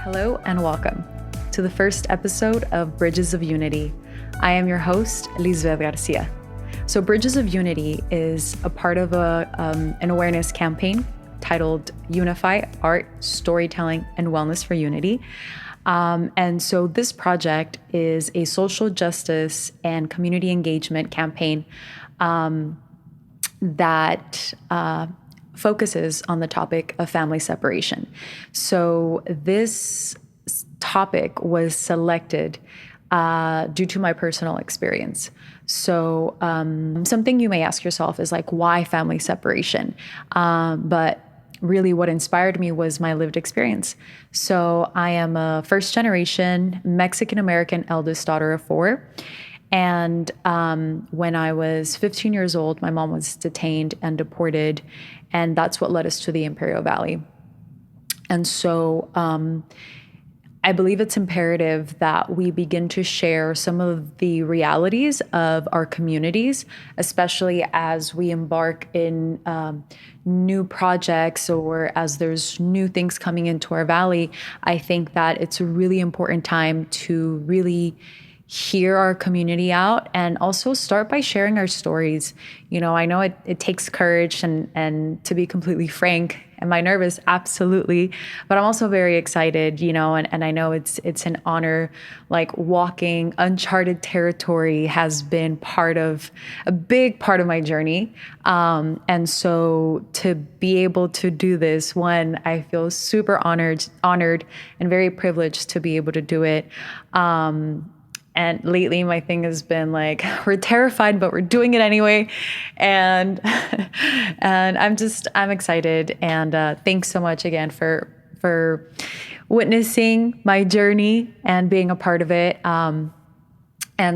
Hello and welcome to the first episode of Bridges of Unity. I am your host, Lisbeth Garcia. So Bridges of Unity is a part of an awareness campaign titled Unify Art, Storytelling, and Wellness for Unity. And so this project is a social justice and community engagement campaign that focuses on the topic of family separation. So this topic was selected due to my personal experience. So something you may ask yourself is like, why family separation? But really what inspired me was my lived experience. So I am a first generation Mexican-American eldest daughter of four. And when I was 15 years old, my mom was detained and deported. And that's what led us to the Imperial Valley. And so I believe it's imperative that we begin to share some of the realities of our communities, especially as we embark in new projects or as there's new things coming into our valley. I think that it's a really important time to really hear our community out and also start by sharing our stories. You know, I know it takes courage and to be completely frank, am I nervous? Absolutely. But I'm also very excited, you know, and I know it's an honor. Like walking uncharted territory has been a big part of my journey. And so to be able to do this, one, I feel super honored and very privileged to be able to do it. And lately my thing has been like, we're terrified, but we're doing it anyway. And I'm excited. And thanks so much again for witnessing my journey and being a part of it. And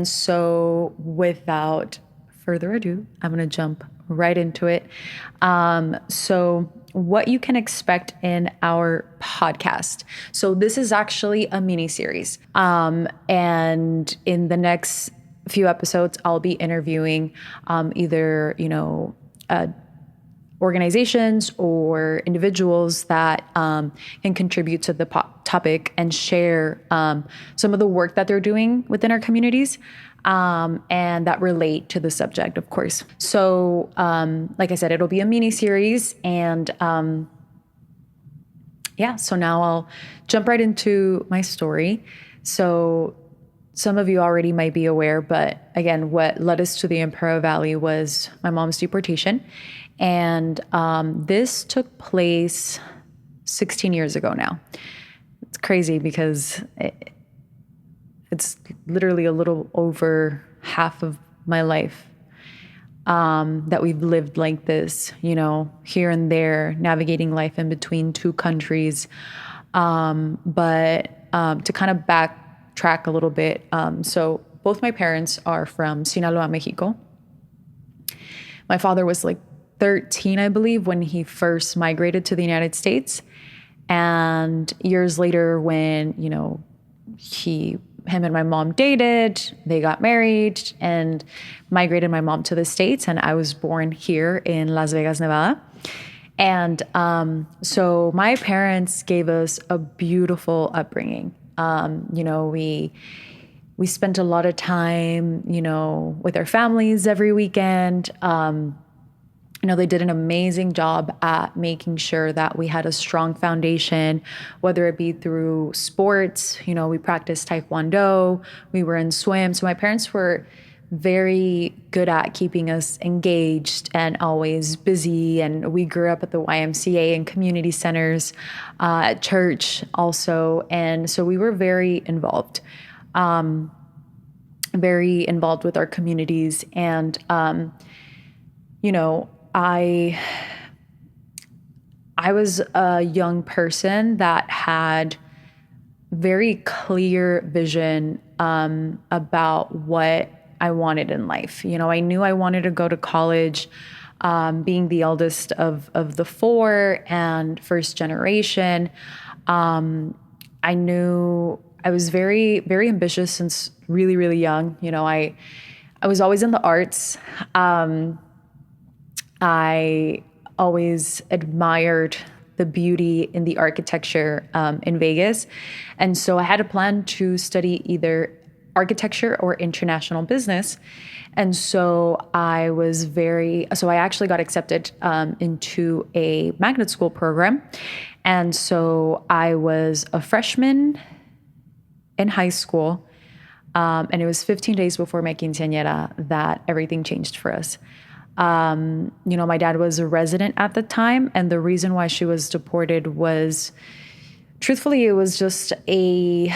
so without further ado, I'm going to jump right into it. So what you can expect in our podcast. So this is actually a mini series. And in the next few episodes, I'll be interviewing either, organizations or individuals that can contribute to the topic and share some of the work that they're doing within our communities. And that relate to the subject, of course. So, like I said, it'll be a mini series, and so now I'll jump right into my story. So some of you already might be aware, but again, what led us to the Imperial Valley was my mom's deportation. And this took place 16 years ago now. It's crazy because it's literally a little over half of my life that we've lived like this, you know, here and there, navigating life in between two countries. But to kind of backtrack a little bit, so both my parents are from Sinaloa, Mexico. My father was like 13, I believe, when he first migrated to the United States. And years later, when, you know, him and my mom dated, they got married and migrated my mom to the States. And I was born here in Las Vegas, Nevada. And so my parents gave us a beautiful upbringing. We spent a lot of time, you know, with our families every weekend. They did an amazing job at making sure that we had a strong foundation, whether it be through sports. You know, we practiced Taekwondo, we were in swim. So my parents were very good at keeping us engaged and always busy. And we grew up at the YMCA and community centers, at church also. And so we were very involved with our communities. And, I was a young person that had very clear vision about what I wanted in life. You know, I knew I wanted to go to college, being the eldest of the four and first generation. I knew I was very, very ambitious since really, really young. You know, I was always in the arts. I always admired the beauty in the architecture in Vegas. And so I had a plan to study either architecture or international business. And so I actually got accepted into a magnet school program. And so I was a freshman in high school. And it was 15 days before my quinceañera that everything changed for us. My dad was a resident at the time. And the reason why she was deported was, truthfully, it was just a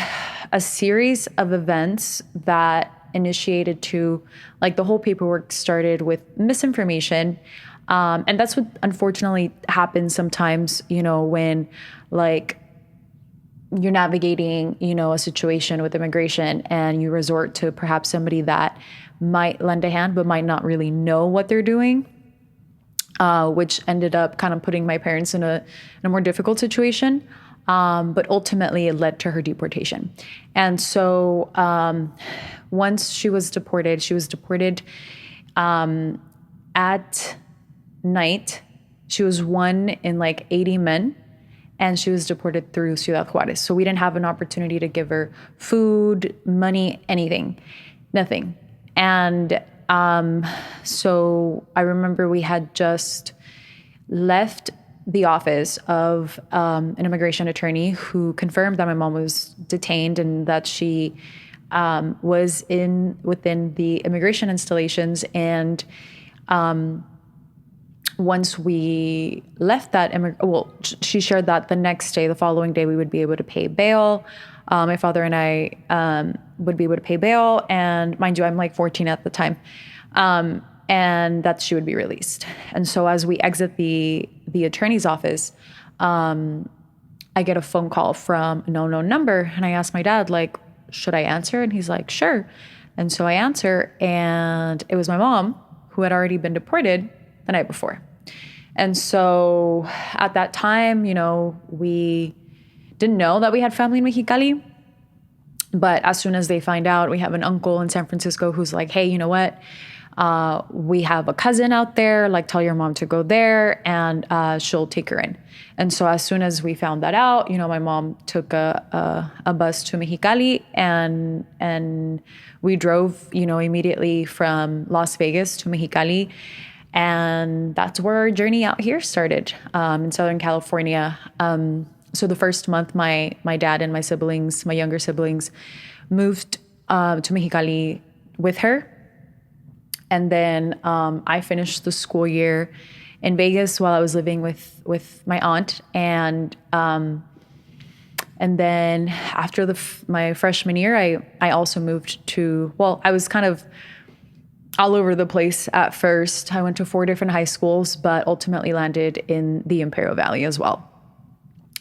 series of events that initiated to, like, the whole paperwork started with misinformation. And that's what unfortunately happens sometimes, when like you're navigating, a situation with immigration and you resort to perhaps somebody that might lend a hand, but might not really know what they're doing, which ended up kind of putting my parents in a more difficult situation. But ultimately it led to her deportation. And so once she was deported at night. She was one in like 80 men, and she was deported through Ciudad Juarez. So we didn't have an opportunity to give her food, money, anything, nothing. And so I remember we had just left the office of an immigration attorney who confirmed that my mom was detained and that she was within the immigration installations. And once we left that, she shared that the next day, the following day, we would be able to pay bail. My father and I would be able to pay bail. And mind you, I'm like 14 at the time. And that she would be released. And so as we exit the attorney's office, I get a phone call from an unknown number. And I ask my dad, like, should I answer? And he's like, sure. And so I answer, and it was my mom, who had already been deported the night before. And so at that time, we didn't know that we had family in Mexicali. But as soon as they find out, we have an uncle in San Francisco who's like, hey, you know what? We have a cousin out there, like, tell your mom to go there and she'll take her in. And so as soon as we found that out, my mom took a bus to Mexicali, and we drove, immediately from Las Vegas to Mexicali. And that's where our journey out here started, in Southern California. So the first month, my dad and my younger siblings, moved to Mexicali with her. And then I finished the school year in Vegas while I was living with my aunt. And then after my freshman year, I also moved to, I was kind of all over the place at first. I went to 4 different high schools, but ultimately landed in the Imperial Valley as well.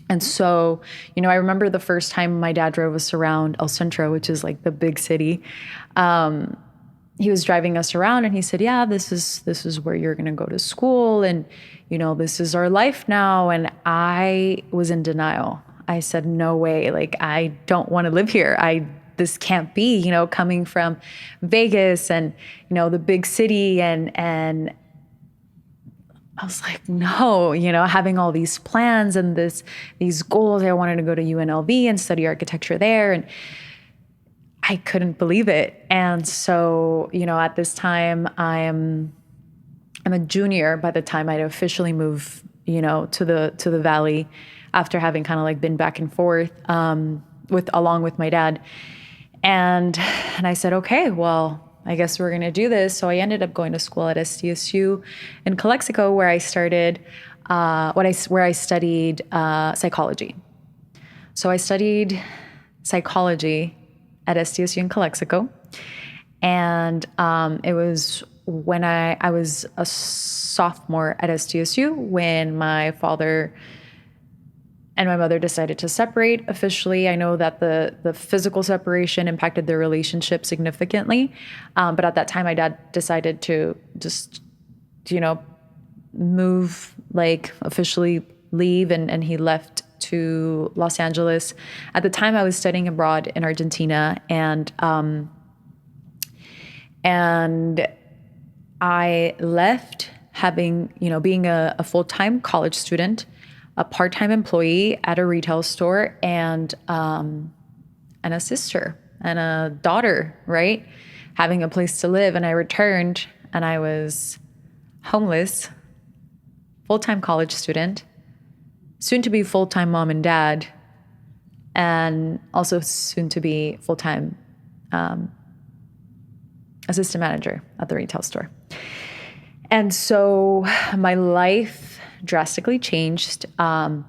And so, I remember the first time my dad drove us around El Centro, which is like the big city. He was driving us around, and he said, yeah, this is where you're going to go to school. And, this is our life now. And I was in denial. I said, no way. Like, I don't want to live here. This can't be, coming from Vegas and, the big city. And I was like, no, having all these plans and these goals. I wanted to go to UNLV and study architecture there. And I couldn't believe it. And so, at this time, I'm a junior by the time I'd officially move, to the Valley, after having kind of like been back and forth, along with my dad. And I said, okay, well, I guess we're going to do this. So I ended up going to school at SDSU in Calexico, where I started, where I studied psychology. So I studied psychology at SDSU in Calexico. And it was when I was a sophomore at SDSU when my father and my mother decided to separate officially. I know that the physical separation impacted their relationship significantly. But at that time, my dad decided to just, move, like officially leave. And he left to Los Angeles. At the time, I was studying abroad in Argentina. And I left having, being a full-time college student. a part-time employee at a retail store, and a sister and a daughter, right? Having a place to live. And I returned and I was homeless, full-time college student, soon to be full-time mom and dad, and also soon to be full-time assistant manager at the retail store. And so my life drastically changed. I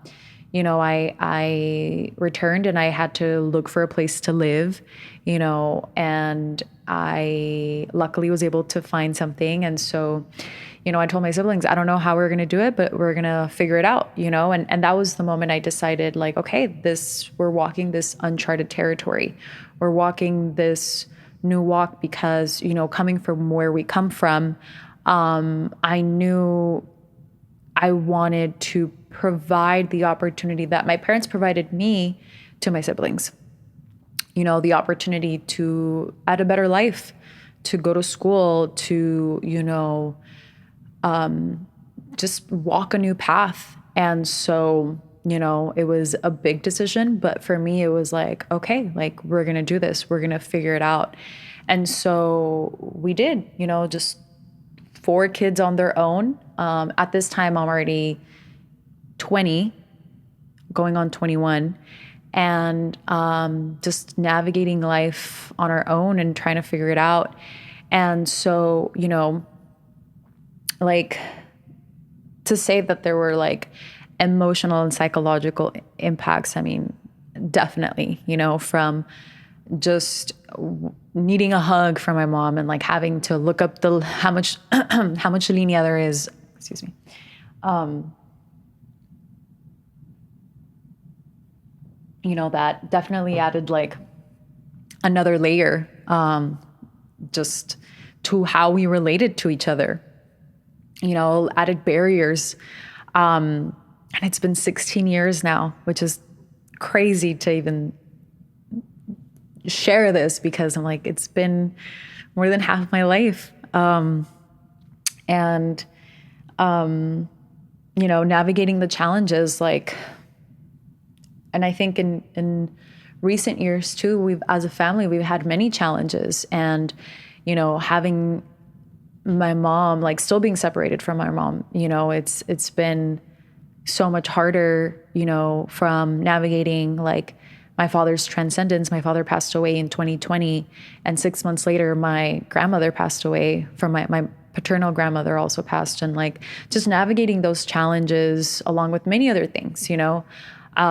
returned and I had to look for a place to live, and I luckily was able to find something. And so, I told my siblings, I don't know how we're going to do it, but we're going to figure it out, and that was the moment I decided, like, okay, we're walking this uncharted territory. We're walking this new walk because, coming from where we come from, I knew I wanted to provide the opportunity that my parents provided me to my siblings. The opportunity to add a better life, to go to school, to, just walk a new path. And so, it was a big decision, but for me, it was like, okay, like, we're going to do this. We're going to figure it out. And so we did, just 4 kids on their own. At this time, I'm already 20, going on 21, and just navigating life on our own and trying to figure it out. And so, like, to say that there were like emotional and psychological impacts, I mean, definitely, from just needing a hug from my mom and like having to look up how much linea there is, excuse me. That definitely added like another layer, just to how we related to each other, added barriers. And it's been 16 years now, which is crazy to even share this because I'm like, it's been more than half of my life. Navigating the challenges, like, and I think in recent years too, as a family, we've had many challenges, and, having my mom, like, still being separated from my mom, it's been so much harder, from navigating like my father's transcendence. My father passed away in 2020, and 6 months later, my grandmother passed away from my paternal grandmother also passed, and like just navigating those challenges along with many other things,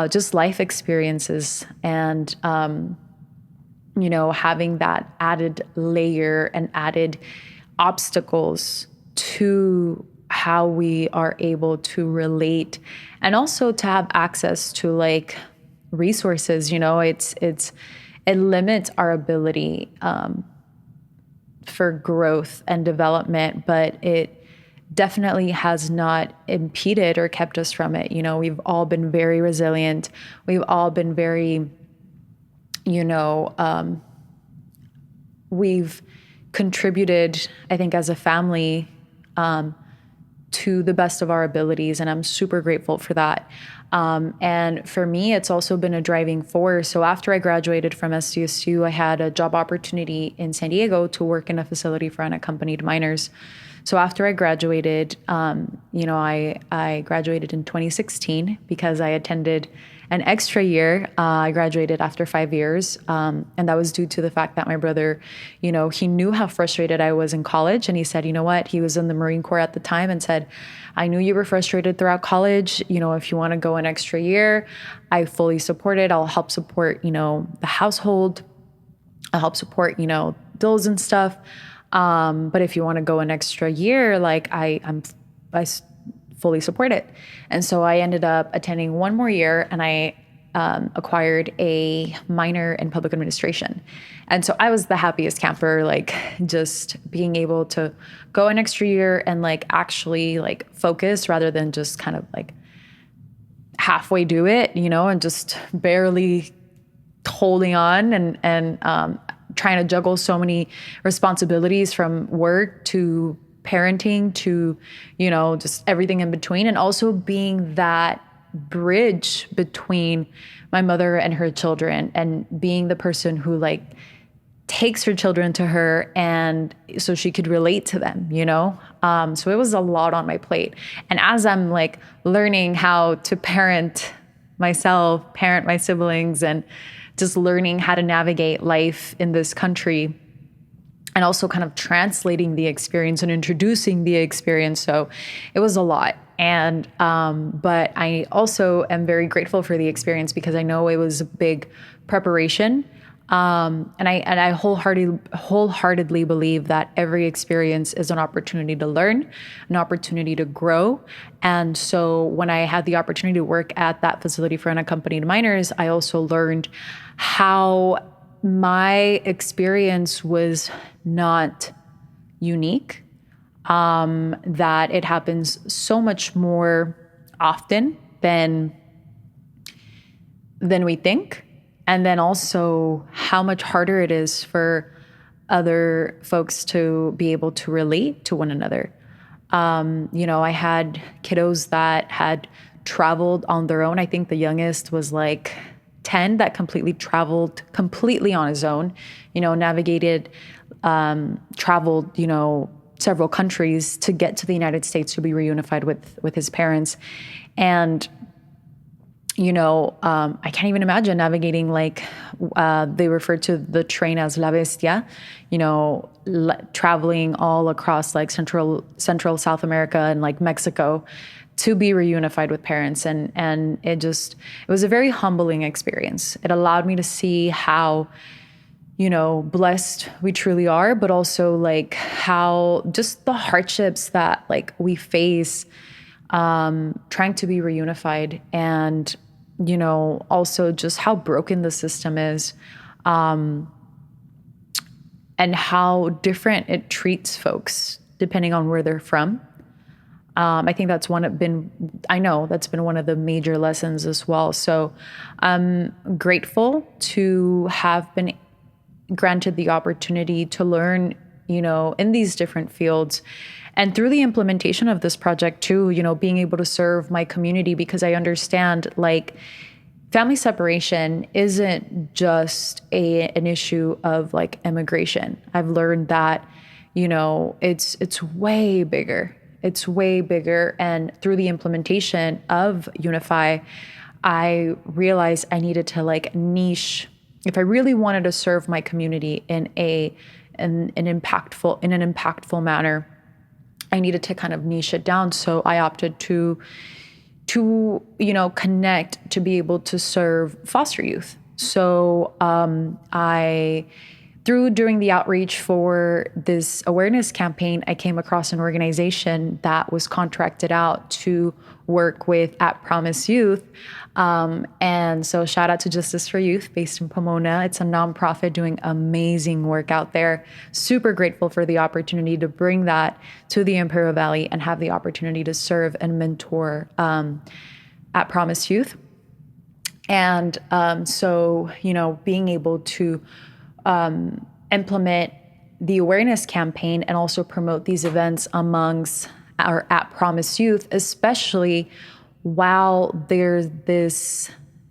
just life experiences, and, having that added layer and added obstacles to how we are able to relate, and also to have access to like resources, it limits our ability for growth and development, but it definitely has not impeded or kept us from it. We've all been very resilient. We've all been very, we've contributed, I think, as a family, to the best of our abilities. And I'm super grateful for that. And for me, it's also been a driving force. So after I graduated from SDSU, I had a job opportunity in San Diego to work in a facility for unaccompanied minors. So after I graduated, I graduated in 2016 because I attended an extra year. I graduated after 5 years. And that was due to the fact that my brother, he knew how frustrated I was in college. And he said, you know what? He was in the Marine Corps at the time and said, I knew you were frustrated throughout college. If you want to go an extra year, I fully support it. I'll help support, the household. I'll help support, bills and stuff. But if you want to go an extra year, like I fully support it. And so I ended up attending one more year, and I acquired a minor in public administration. And so I was the happiest camper, like just being able to go an extra year and like actually like focus rather than just kind of like halfway do it, and just barely holding on and trying to juggle so many responsibilities from work to parenting to, just everything in between. And also being that bridge between my mother and her children, and being the person who like takes her children to her and so she could relate to them, you know? So it was a lot on my plate. And as I'm like learning how to parent myself, parent my siblings, and just learning how to navigate life in this country, and also kind of translating the experience and introducing the experience. So it was a lot. And, but I also am very grateful for the experience because I know it was a big preparation. And I wholeheartedly believe that every experience is an opportunity to learn, an opportunity to grow. And so when I had the opportunity to work at that facility for unaccompanied minors, I also learned how my experience was not unique, that it happens so much more often than we think. And then also how much harder it is for other folks to be able to relate to one another. You know, I had kiddos that had traveled on their own. I think the youngest was like 10 that completely traveled completely on his own, you know, navigated, traveled, you know, several countries to get to the United States to be reunified with his parents. And, you know, I can't even imagine navigating, like, they refer to the train as La Bestia, you know, traveling all across like Central South America and like Mexico to be reunified with parents. And it was a very humbling experience. It allowed me to see how, you know, blessed we truly are, but also like how just the hardships that like we face, trying to be reunified, and, you know, also just how broken the system is, and how different it treats folks depending on where they're from. I think that's I know that's been one of the major lessons as well. So I'm grateful to have been granted the opportunity to learn, you know, in these different fields. And through the implementation of this project too, you know, being able to serve my community, because I understand like family separation isn't just an issue of like immigration. I've learned that, you know, it's way bigger. It's way bigger. And through the implementation of Unify, I realized I needed to like niche. If I really wanted to serve my community in an impactful manner, I needed to kind of niche it down. So I opted to you know, connect to be able to serve foster youth. So during the outreach for this awareness campaign, I came across an organization that was contracted out to work with At Promise Youth. And so shout out to Justice for Youth based in Pomona. It's a nonprofit doing amazing work out there. Super grateful for the opportunity to bring that to the Imperial Valley and have the opportunity to serve and mentor At Promise Youth. And so, you know, being able to implement the awareness campaign and also promote these events amongst our At Promise Youth, especially while there's this,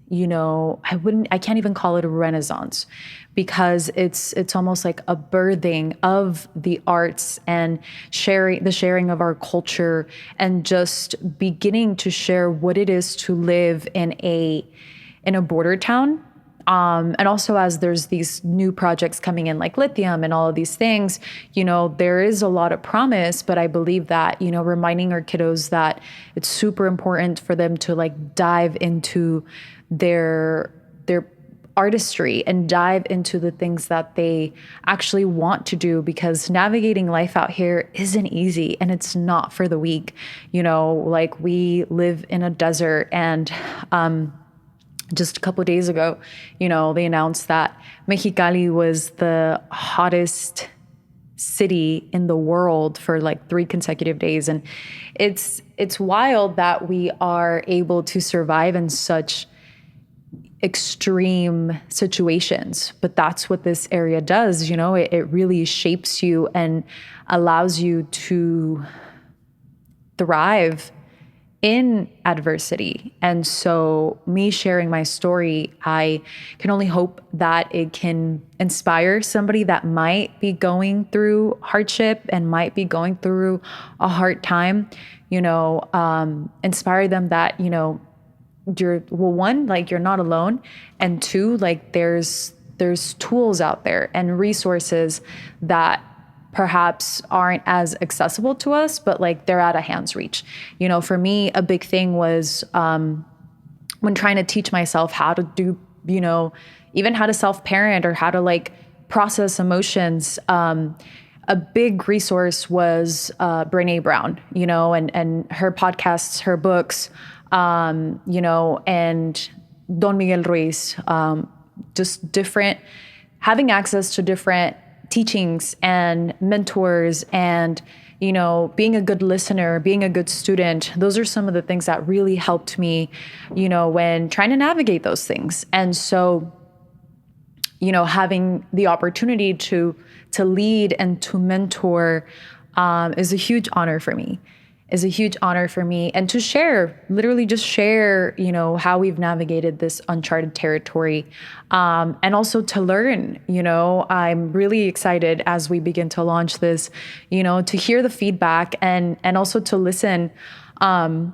you know, I can't even call it a renaissance, because it's almost like a birthing of the arts and the sharing of our culture, and just beginning to share what it is to live in a border town. And also, as there's these new projects coming in like lithium and all of these things, you know, there is a lot of promise, but I believe that, you know, reminding our kiddos that it's super important for them to like dive into their artistry and dive into the things that they actually want to do, because navigating life out here isn't easy, and it's not for the weak. You know, like we live in a desert, and, just a couple of days ago, you know, they announced that Mexicali was the hottest city in the world for like 3 consecutive days. And it's wild that we are able to survive in such extreme situations. But that's what this area does. You know, it really shapes you and allows you to thrive in adversity. And so me sharing my story, I can only hope that it can inspire somebody that might be going through hardship and might be going through a hard time, inspire them that, one, like, you're not alone. And two, like, there's tools out there and resources that perhaps aren't as accessible to us, but like they're at a hand's reach. For me, a big thing was when trying to teach myself how to do, even how to self-parent or how to like process emotions. A big resource was Brené Brown, and her podcasts, her books, and Don Miguel Ruiz, just different, having access to different teachings and mentors and, being a good listener, being a good student. Those are some of the things that really helped me, when trying to navigate those things. And so, having the opportunity to lead and to mentor is a huge honor for me. And to share, literally just share, how we've navigated this uncharted territory, and also to learn. I'm really excited as we begin to launch this, to hear the feedback and also to listen, as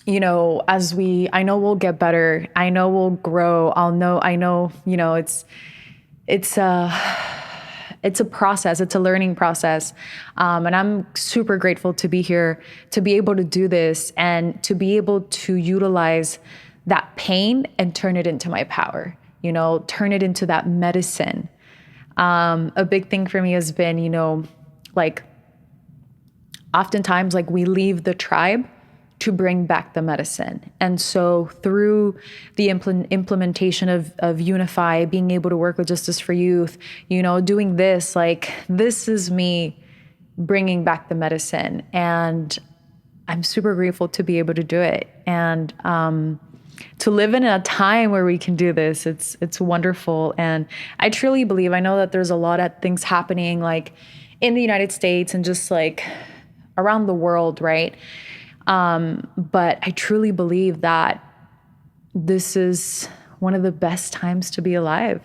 I know we'll get better. I know we'll grow. I know, it's a process. It's a learning process. And I'm super grateful to be here, to be able to do this and to be able to utilize that pain and turn it into my power, turn it into that medicine. A big thing for me has been, like, oftentimes, like, we leave the tribe to bring back the medicine. And so through the implementation of Unify, being able to work with Justice for Youth, doing this, like, this is me bringing back the medicine. And I'm super grateful to be able to do it. And to live in a time where we can do this, it's wonderful. And I truly believe, I know that there's a lot of things happening, like, in the United States and just like around the world, right? But I truly believe that this is one of the best times to be alive.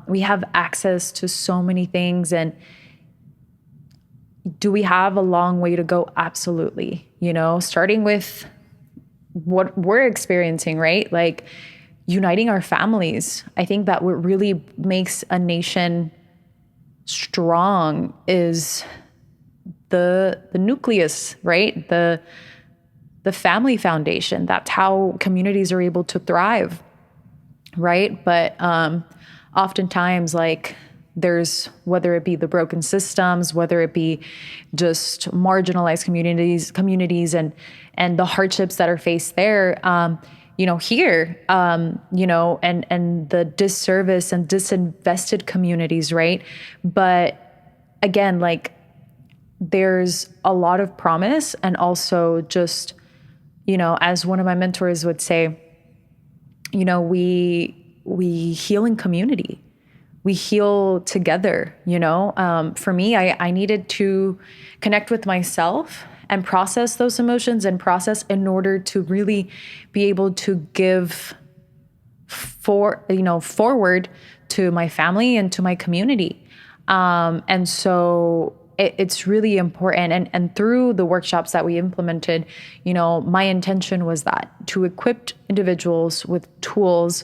We have access to so many things. And do we have a long way to go? Absolutely. Starting with what we're experiencing, right? Like, uniting our families. I think that what really makes a nation strong is the nucleus, right? The family foundation. That's how communities are able to thrive, right? But oftentimes, like, there's, whether it be the broken systems, whether it be just marginalized communities and the hardships that are faced there, here, and the disservice and disinvested communities, right? But again, like, there's a lot of promise, and also just, as one of my mentors would say, we heal in community. We heal together, For me, I needed to connect with myself and process those emotions and process in order to really be able to give forward to my family and to my community. And so it's really important. And through the workshops that we implemented, my intention was that to equip individuals with tools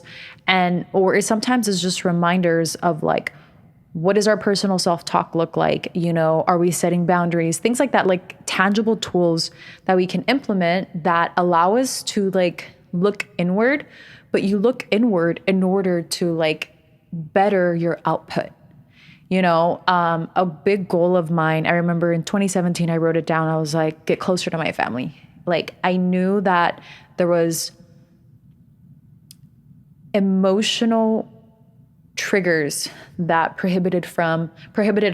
or sometimes it's just reminders of, like, what does our personal self-talk look like? Are we setting boundaries? Things like that, like tangible tools that we can implement that allow us to, like, look inward, but you look inward in order to, like, better your output. A big goal of mine, I remember in 2017, I wrote it down. I was like, get closer to my family. Like, I knew that there was emotional triggers that prohibited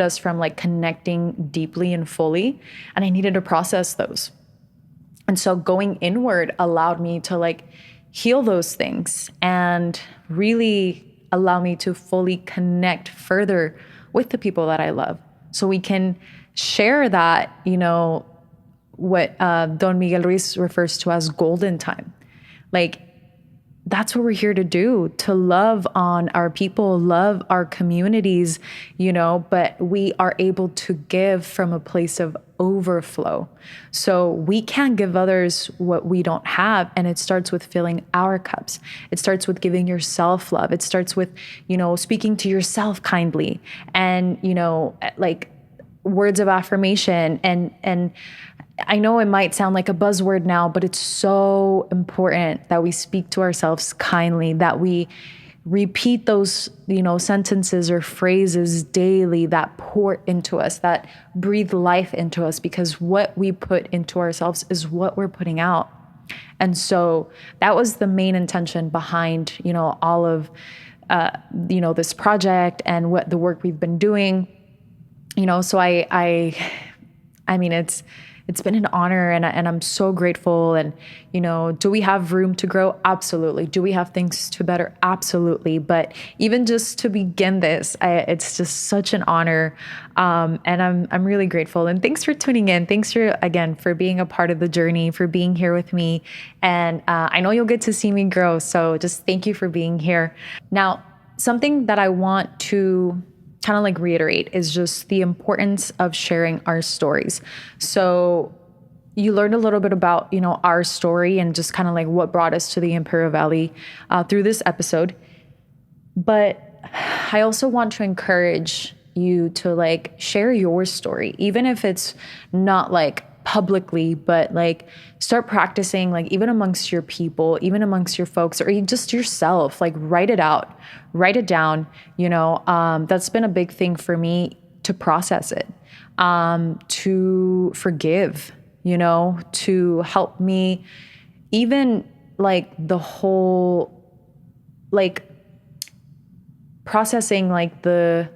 us from, like, connecting deeply and fully. And I needed to process those. And so going inward allowed me to, like, heal those things and really allow me to fully connect further with the people that I love. So we can share that, what Don Miguel Ruiz refers to as golden time. Like, that's what we're here to do, to love on our people, love our communities, but we are able to give from a place of overflow. So we can't give others what we don't have. And it starts with filling our cups. It starts with giving yourself love. It starts with, speaking to yourself kindly and, like words of affirmation. And I know it might sound like a buzzword now, but it's so important that we speak to ourselves kindly, that we repeat those, sentences or phrases daily that pour into us, that breathe life into us, because what we put into ourselves is what we're putting out. And so that was the main intention behind, all of, this project and what the work we've been doing, so I mean, it's been an honor and I'm so grateful. And, do we have room to grow? Absolutely. Do we have things to better? Absolutely. But even just to begin this, it's just such an honor. And I'm really grateful. And thanks for tuning in. Thanks for being a part of the journey, for being here with me. And I know you'll get to see me grow. So just thank you for being here. Now, something that I want to kind of like reiterate is just the importance of sharing our stories. So you learned a little bit about, our story and just kind of like what brought us to the Imperial Valley through this episode. But I also want to encourage you to like share your story, even if it's not like publicly, but like start practicing, like even amongst your people, even amongst your folks, or just yourself, like write it out, write it down. That's been a big thing for me, to process it, to forgive, to help me even like the whole, like processing like the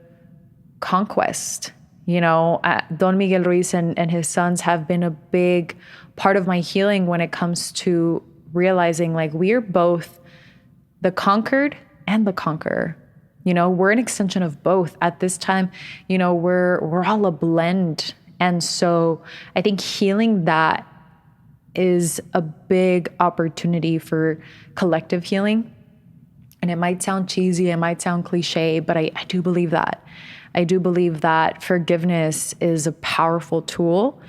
conquest. Don Miguel Ruiz and his sons have been a big part of my healing when it comes to realizing like we are both the conquered and the conqueror. We're an extension of both at this time. We're all a blend. And so I think healing that is a big opportunity for collective healing. And it might sound cheesy, it might sound cliche, but I do believe that. I do believe that forgiveness is a powerful tool.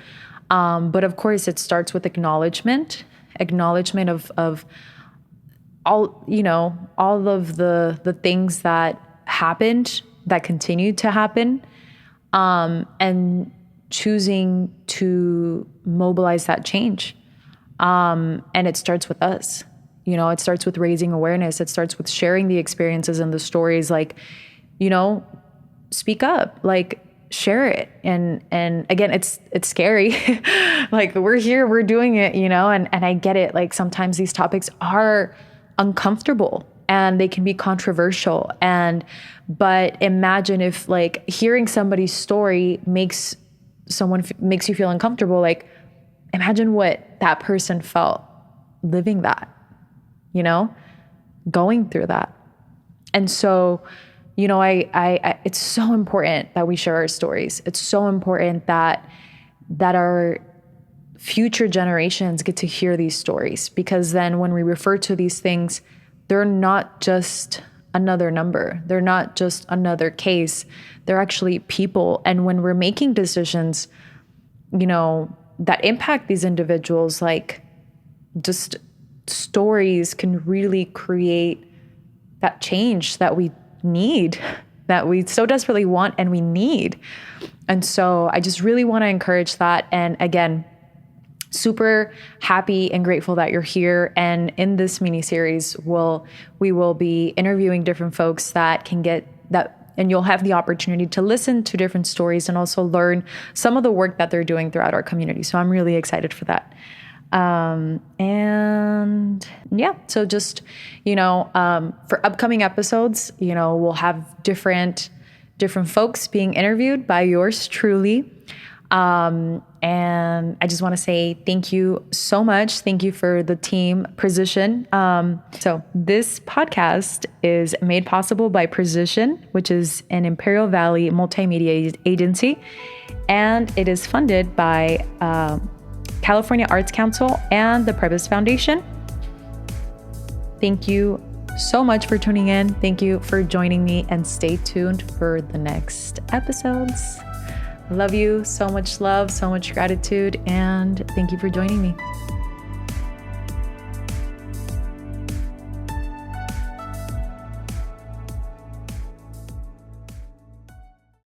But of course, it starts with acknowledgement of all, all of the things that happened, that continued to happen, and choosing to mobilize that change. And it starts with us. It starts with raising awareness. It starts with sharing the experiences and the stories, like, speak up, like share it. And again, it's scary. Like we're here, we're doing it, and I get it. Like sometimes these topics are uncomfortable and they can be controversial. But imagine if like hearing somebody's story makes you feel uncomfortable. Like imagine what that person felt living that, going through that. And so, I it's so important that we share our stories. It's so important that our future generations get to hear these stories, because then when we refer to these things, they're not just another number. They're not just another case. They're actually people. And when we're making decisions, that impact these individuals, like just stories can really create that change that we need, that we so desperately want and we need. And so I just really want to encourage that. And again, super happy and grateful that you're here. And in this mini series, we will be interviewing different folks that can get that, and you'll have the opportunity to listen to different stories and also learn some of the work that they're doing throughout our community. So I'm really excited for that. And yeah, so just, for upcoming episodes, we'll have different folks being interviewed by yours truly. And I just want to say thank you so much. Thank you for the team Precision. So this podcast is made possible by Precision, which is an Imperial Valley multimedia agency, and it is funded by, California Arts Council, and the Previs Foundation. Thank you so much for tuning in. Thank you for joining me, and stay tuned for the next episodes. Love you. So much love, so much gratitude, and thank you for joining me.